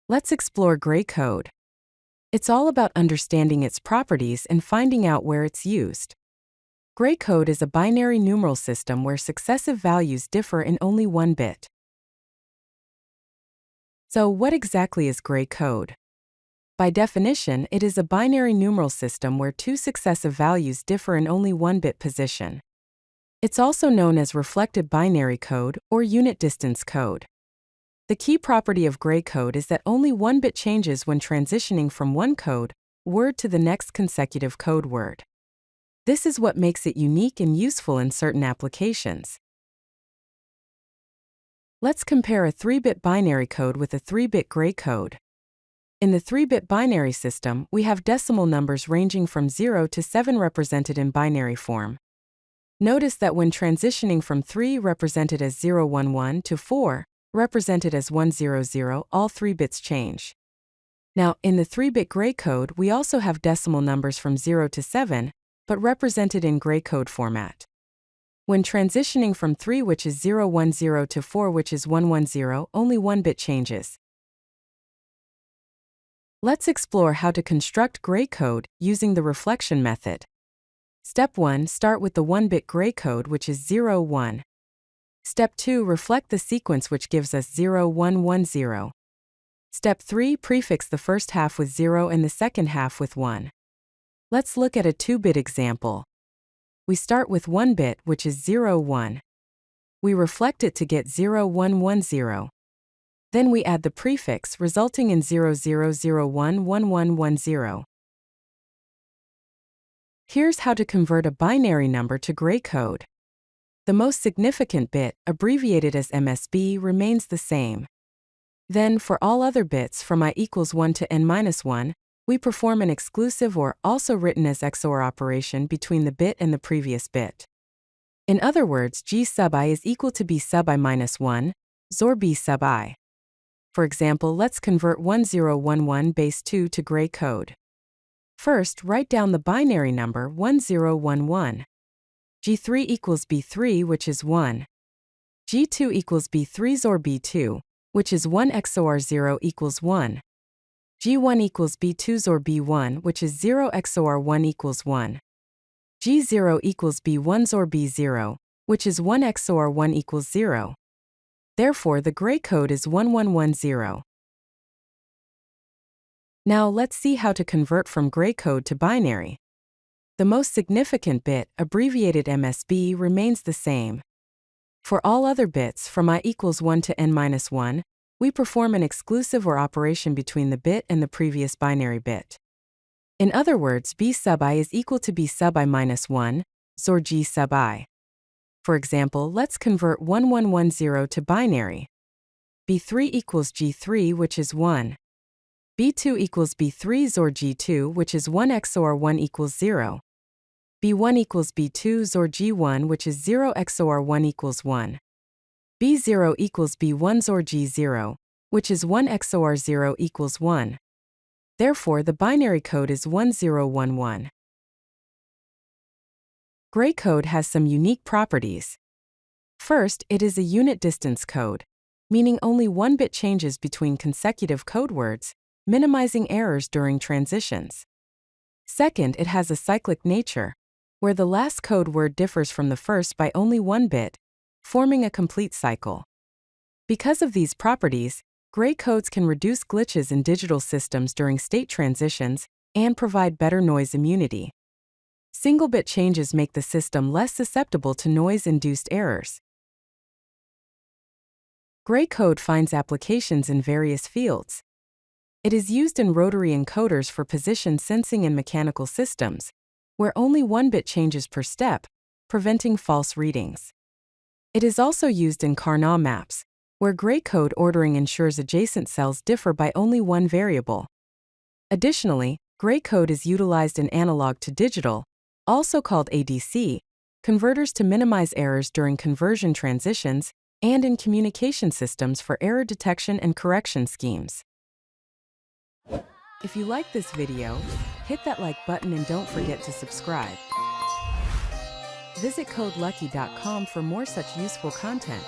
Let's explore gray code. It's all about understanding its properties and finding out where it's used. Gray code is a binary numeral system where successive values differ in only one bit. So, what exactly is gray code? By definition, it is a binary numeral system where two successive values differ in only one bit position. It's also known as reflected binary code or unit distance code. The key property of gray code is that only one bit changes when transitioning from one code word to the next consecutive code word. This is what makes it unique and useful in certain applications. Let's compare a 3-bit binary code with a 3-bit gray code. In the 3-bit binary system, we have decimal numbers ranging from 0 to 7 represented in binary form. Notice that when transitioning from 3 represented as 011 to 4 represented as 100, all 3 bits change. Now, in the 3-bit gray code, we also have decimal numbers from 0 to 7, but represented in gray code format. When transitioning from 3, which is 010, to 4, which is 110, only one bit changes. Let's explore how to construct gray code using the reflection method. Step 1. Start with the 1-bit gray code, which is 01. Step 2. Reflect the sequence, which gives us 0110. Step 3. Prefix the first half with 0 and the second half with 1. Let's look at a 2-bit example. We start with 1 bit, which is 01. We reflect it to get 0110. Then we add the prefix, resulting in 00011110. Here's how to convert a binary number to gray code. The most significant bit, abbreviated as MSB, remains the same. Then, for all other bits from I equals 1 to n-1, we perform an exclusive or, also written as XOR operation between the bit and the previous bit. In other words, G sub I is equal to B sub I-1, XOR B sub I. For example, let's convert 1011 base 2 to gray code. First, write down the binary number 1011. G3 equals B3, which is 1. G2 equals B3 XOR B2, which is 1 XOR 0 equals 1. G1 equals B2 XOR B1, which is 0 XOR 1 equals 1. G0 equals B1 XOR B0, which is 1 XOR 1 equals 0. Therefore, the gray code is 1110. Now let's see how to convert from gray code to binary. The most significant bit, abbreviated MSB, remains the same. For all other bits from I equals 1 to n-1, we perform an exclusive or operation between the bit and the previous binary bit. In other words, B sub I is equal to B sub I-1, XOR G sub I. For example, let's convert 1110 to binary. B3 equals G3, which is 1. B2 equals B3 XOR G2, which is 1 XOR 1 equals 0. B1 equals B2 XOR G1, which is 0 XOR 1 equals 1. B0 equals B1 XOR G0, which is 1 XOR 0 equals 1. Therefore, the binary code is 1011. Gray code has some unique properties. First, it is a unit distance code, meaning only one bit changes between consecutive code words, minimizing errors during transitions. Second, it has a cyclic nature, where the last code word differs from the first by only one bit, forming a complete cycle. Because of these properties, gray codes can reduce glitches in digital systems during state transitions and provide better noise immunity. Single-bit changes make the system less susceptible to noise-induced errors. Gray code finds applications in various fields. It is used in Rotary encoders for position sensing in mechanical systems, where only one bit changes per step, preventing false readings. It is also used in Karnaugh Maps, where gray code ordering ensures adjacent cells differ by only one variable. Additionally, gray code is utilized in analog to digital, also called ADC, converters to minimize errors during conversion transitions, and in communication systems for error detection and correction schemes. If you like this video, hit that like button and don't forget to subscribe. Visit CodeLucky.com for more such useful content.